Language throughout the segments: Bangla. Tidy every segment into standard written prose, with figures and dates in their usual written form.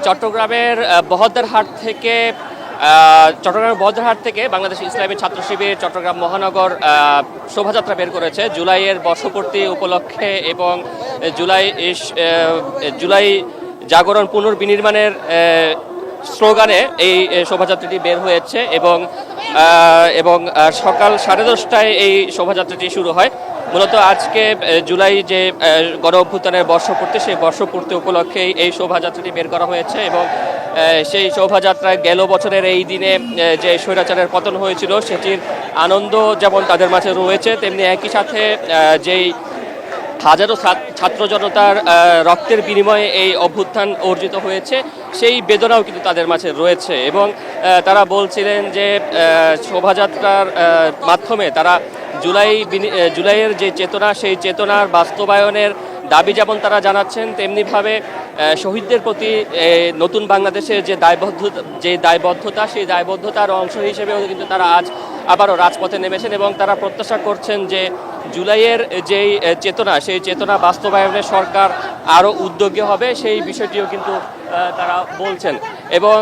চট্টগ্রামের বহদ্দারহাট থেকে বাংলাদেশ ইসলামী ছাত্র শিবির চট্টগ্রাম মহানগর শোভাযাত্রা বের করেছে জুলাইয়ের বর্ষপূর্তি উপলক্ষে এবং জুলাই জাগরণ পুনর্বিনির্মাণের স্লোগানে এই শোভাযাত্রাটি বের হয়েছে এবং সকাল 10:30টায় এই শোভাযাত্রাটি শুরু হয়। মূলত আজকে জুলাই যে গণ অভ্যুত্থানের বর্ষপূর্তি, সেই বর্ষপূর্তি উপলক্ষে এই শোভাযাত্রাটি বের করা হয়েছে এবং সেই শোভাযাত্রায় গেল বছরের এই দিনে যে স্বৈরাচারের পতন হয়েছিল সেটির আনন্দ যেমন তাদের মাঝে রয়েছে, তেমনি একই সাথে যেই হাজারো ছাত্র জনতার রক্তের বিনিময়ে এই অভ্যুত্থান অর্জিত হয়েছে সেই বেদনাও কিন্তু তাদের মাঝে রয়েছে। এবং তারা বলছিলেন যে শোভাযাত্রার মাধ্যমে তারা জুলাইয়ের যে চেতনা, সেই চেতনার বাস্তবায়নের দাবি যেমন তারা জানাচ্ছেন, তেমনিভাবে শহীদদের প্রতি নতুন বাংলাদেশের যে দায়বদ্ধতা সেই দায়বদ্ধতার অংশ হিসেবেও কিন্তু তারা আজ আবারও রাজপথে নেমেছেন এবং তারা প্রত্যাশা করছেন যে জুলাইয়ের যেই চেতনা, সেই চেতনা বাস্তবায়নে সরকার আরও উদ্যোগী হবে, সেই বিষয়টিও কিন্তু তারা বলছেন। এবং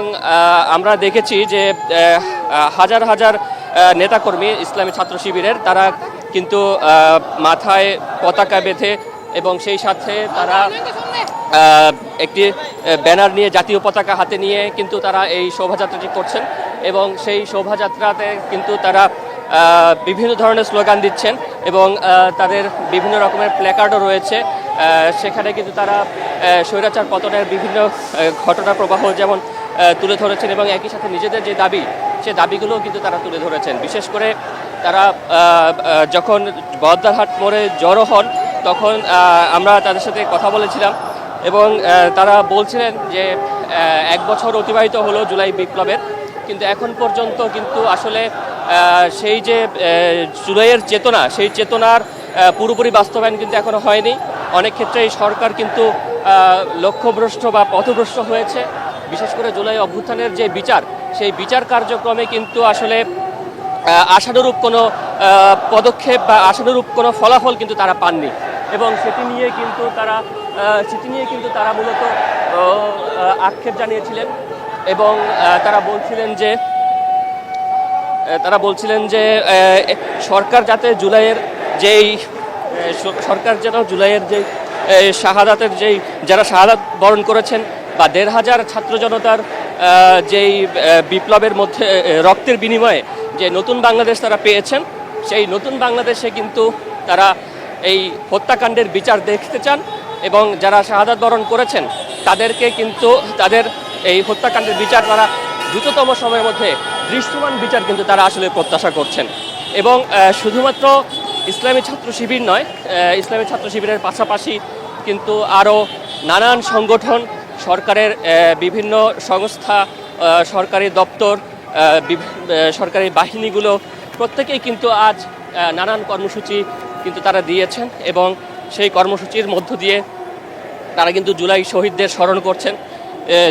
আমরা দেখেছি যে হাজার হাজার নেতাকর্মী ইসলামী ছাত্র শিবিরের তারা কিন্তু মাথায় পতাকা বেঁধে এবং সেই সাথে তারা একটি ব্যানার নিয়ে, জাতীয় পতাকা হাতে নিয়ে কিন্তু তারা এই শোভাযাত্রাটি করছেন এবং সেই শোভাযাত্রাতে কিন্তু তারা বিভিন্ন ধরনের স্লোগান দিচ্ছেন এবং তাদের বিভিন্ন রকমের প্ল্যাকার্ডও রয়েছে। সেখানে কিন্তু তারা স্বৈরাচার পতনের বিভিন্ন ঘটনা প্রবাহ যেমন তুলে ধরেছেন এবং একই সাথে নিজেদের যে দাবি, সে দাবিগুলোও কিন্তু তারা তুলে ধরেছেন। বিশেষ করে তারা যখন বহদ্দারহাট মোড়ে জড়ো হন তখন আমরা তাদের সাথে কথা বলেছিলাম এবং তারা বলছিলেন যে 1 বছর অতিবাহিত হলো জুলাই বিপ্লবের, কিন্তু এখন পর্যন্ত কিন্তু আসলে সেই যে জুলাইয়ের চেতনা, সেই চেতনার পুরোপুরি বাস্তবায়ন কিন্তু এখনো হয়নি। অনেক ক্ষেত্রেই সরকার কিন্তু লক্ষ্যভ্রষ্ট বা পথভ্রষ্ট হয়েছে। বিশেষ করে জুলাই অভ্যুত্থানের যে বিচার, সেই বিচার কার্যক্রমে কিন্তু আসলে আশানুরূপ কোনো পদক্ষেপ বা আশানুরূপ কোনো ফলাফল কিন্তু তারা পাননি এবং সেটি নিয়ে কিন্তু তারা মূলত আক্ষেপ জানিয়েছিলেন এবং তারা বলছিলেন যে সরকার যেন জুলাইয়ের যেই শাহাদাতের যারা শাহাদাত বরণ করেছেন বা 1,500 ছাত্র জনতার যেই বিপ্লবের মধ্যে রক্তের বিনিময়ে যে নতুন বাংলাদেশ তারা পেয়েছেন, সেই নতুন বাংলাদেশে কিন্তু তারা এই হত্যাকাণ্ডের বিচার দেখতে চান এবং যারা শাহাদাত বরণ করেছেন তাদেরকে কিন্তু তাদের এই হত্যাকাণ্ডের বিচার তারা দ্রুততম সময়ের মধ্যে দৃশ্যমান বিচার কিন্তু তারা আসলে প্রত্যাশা করছেন। এবং শুধুমাত্র ইসলামী ছাত্র শিবির নয়, ইসলামী ছাত্র শিবিরের পাশাপাশি কিন্তু আরও নানান সংগঠন, সরকারের বিভিন্ন সংস্থা, সরকারি দপ্তর, সরকারি বাহিনীগুলো প্রত্যেকেই কিন্তু আজ নানান কর্মসূচি কিন্তু তারা দিয়েছেন এবং সেই কর্মসূচির মধ্য দিয়ে তারা কিন্তু জুলাই শহীদদের স্মরণ করছেন।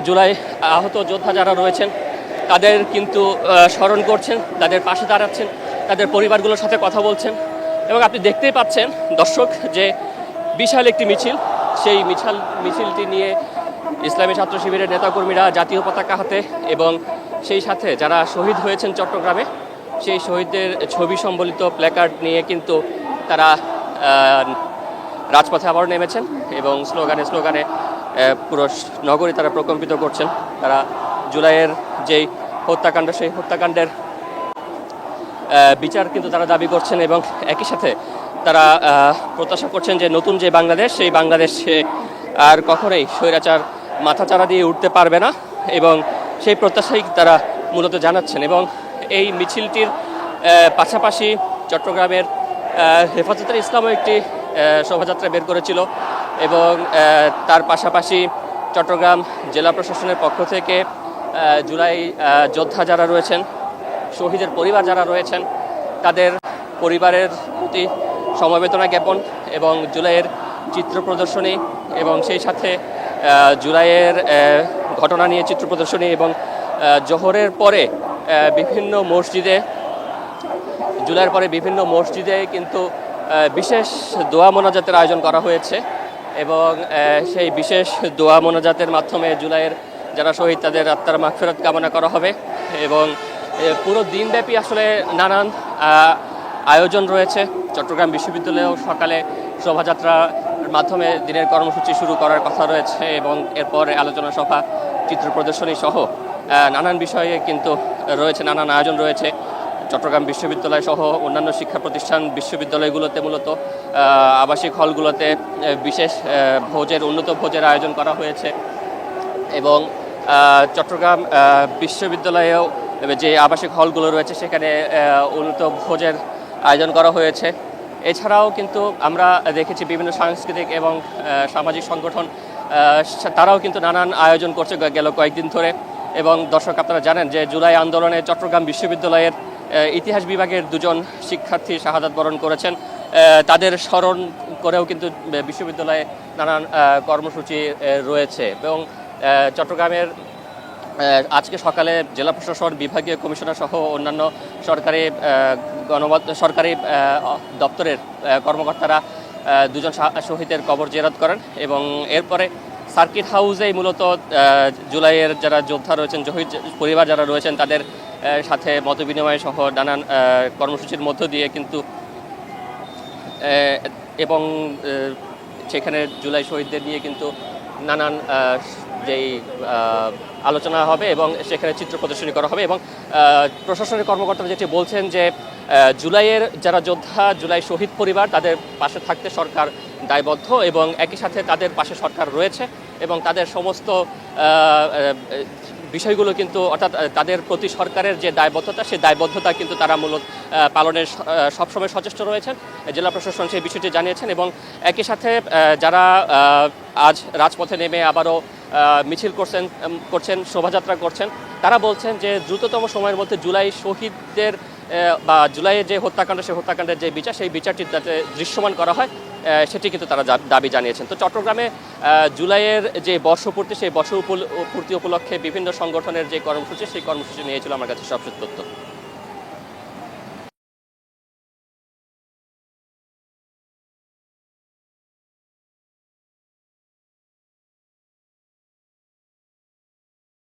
জুলাই আহত যোদ্ধা যারা রয়েছেন তাদের কিন্তু স্মরণ করছেন, তাদের পাশে দাঁড়াচ্ছেন, তাদের পরিবারগুলোর সাথে কথা বলছেন। এবং আপনি দেখতেই পাচ্ছেন দর্শক যে বিশাল একটি মিছিল, সেই মিছিলটি নিয়ে ইসলামী ছাত্র শিবিরের নেতাকর্মীরা জাতীয় পতাকা হাতে এবং সেই সাথে যারা শহীদ হয়েছেন চট্টগ্রামে, সেই শহীদদের ছবি সম্বলিত প্ল্যাকার্ড নিয়ে কিন্তু তারা রাজপথে আবার নেমেছেন এবং স্লোগানে পুরো নগরী তারা প্রকম্পিত করছেন। তারা জুলাইয়ের যেই হত্যাকাণ্ড, সেই হত্যাকাণ্ডের বিচার কিন্তু তারা দাবি করছেন এবং একই সাথে তারা প্রত্যাশা করছেন যে নতুন যে বাংলাদেশ, সেই বাংলাদেশে আর কখনোই স্বৈরাচার মাথাচাড়া দিয়ে উঠতে পারবে না এবং সেই প্রত্যাশাই তারা মূলত জানাচ্ছেন। এবং এই মিছিলটির পাশাপাশি চট্টগ্রামের হেফাজতে ইসলামও একটি শোভাযাত্রা বের করেছিল এবং তার পাশাপাশি চট্টগ্রাম জেলা প্রশাসনের পক্ষ থেকে জুলাই যোদ্ধা যারা রয়েছেন, শহীদের পরিবার যারা রয়েছেন, তাদের পরিবারের প্রতি সমবেদনা জ্ঞাপন এবং জুলাইয়ের চিত্র প্রদর্শনী এবং সেই সাথে জুলাইয়ের ঘটনা নিয়ে চিত্র প্রদর্শনী এবং জোহরের পরে জুলাইয়ের পরে বিভিন্ন মসজিদে কিন্তু বিশেষ দোয়া মোনাজাতের আয়োজন করা হয়েছে এবং সেই বিশেষ দোয়া মোনাজাতের মাধ্যমে জুলাইয়ের যারা শহীদ তাদের আত্মার মাগফিরাত কামনা করা হবে। এবং পুরো দিনব্যাপী আসলে নানান আয়োজন রয়েছে। চট্টগ্রাম বিশ্ববিদ্যালয়েও সকালে শোভাযাত্রার মাধ্যমে দিনের কর্মসূচি শুরু করার কথা রয়েছে এবং এরপরে আলোচনা সভা, চিত্র প্রদর্শনী সহ নানান বিষয়ে কিন্তু রয়েছে, নানান আয়োজন রয়েছে। চট্টগ্রাম বিশ্ববিদ্যালয় সহ অন্যান্য শিক্ষা প্রতিষ্ঠান বিশ্ববিদ্যালয়গুলোতে মূলত আবাসিক হলগুলোতে বিশেষ উন্নত ভোজের আয়োজন করা হয়েছে এবং চট্টগ্রাম বিশ্ববিদ্যালয়েও যে আবাসিক হলগুলো রয়েছে সেখানে উন্নত ভোজের আয়োজন করা হয়েছে। এছাড়াও কিন্তু আমরা দেখেছি বিভিন্ন সাংস্কৃতিক এবং সামাজিক সংগঠন তারাও কিন্তু নানান আয়োজন করছে গেল কয়েকদিন ধরে। এবং দর্শক, আপনারা জানেন যে জুলাই আন্দোলনে চট্টগ্রাম বিশ্ববিদ্যালয়ের ইতিহাস বিভাগের দুজন শিক্ষার্থী শাহাদাত বরণ করেছেন। তাদের স্মরণ করেও কিন্তু বিশ্ববিদ্যালয়ে নানান কর্মসূচি রয়েছে। এবং চট্টগ্রামের আজকে সকালে জেলা প্রশাসন, বিভাগীয় কমিশনার সহ অন্যান্য সরকারি দপ্তরের কর্মকর্তারা দুজন শহীদের কবর জিয়ারত করেন এবং এরপরে সার্কিট হাউসেই মূলত জুলাইয়ের যারা যোদ্ধা রয়েছেন, শহীদ পরিবার যারা রয়েছেন তাদের সাথে মতবিনিময় সহ নানান কর্মসূচির মধ্য দিয়ে কিন্তু এবং সেখানে জুলাই শহীদদের নিয়ে কিন্তু নানান যেই আলোচনা হবে এবং সেখানে চিত্র প্রদর্শনী করা হবে। এবং প্রশাসনের কর্মকর্তারা যেটি বলছেন যে জুলাইয়ের যারা যোদ্ধা, জুলাই শহীদ পরিবার, তাদের পাশে থাকতে সরকার দায়বদ্ধ এবং একই সাথে তাদের পাশে সরকার রয়েছে এবং তাদের সমস্ত বিষয়গুলো কিন্তু অর্থাৎ তাদের প্রতি সরকারের যে দায়বদ্ধতা, সেই দায়বদ্ধতা কিন্তু তারা মূলত পালনের সবসময় সচেষ্ট রয়েছেন। জেলা প্রশাসন সেই বিষয়টি জানিয়েছেন এবং একই সাথে যারা আজ রাজপথে নেমে আবারও মিছিল করছেন, শোভাযাত্রা করছেন, তারা বলছেন যে দ্রুততম সময়ের মধ্যে জুলাই শহীদদের বা জুলাইয়ের যে হত্যাকাণ্ড, সেই হত্যাকাণ্ডের যে বিচার, সেই বিচারটি যাতে দৃশ্যমান করা হয় সেটি কিন্তু তারা দাবি জানিয়েছেন। তো চট্টগ্রামে জুলাইয়ের যে বর্ষপূর্তি, সেই বর্ষপূর্তি উপলক্ষে বিভিন্ন সংগঠনের যে কর্মসূচি, সেই কর্মসূচি নিয়েছিল আমার কাছে সবশেষ তথ্য।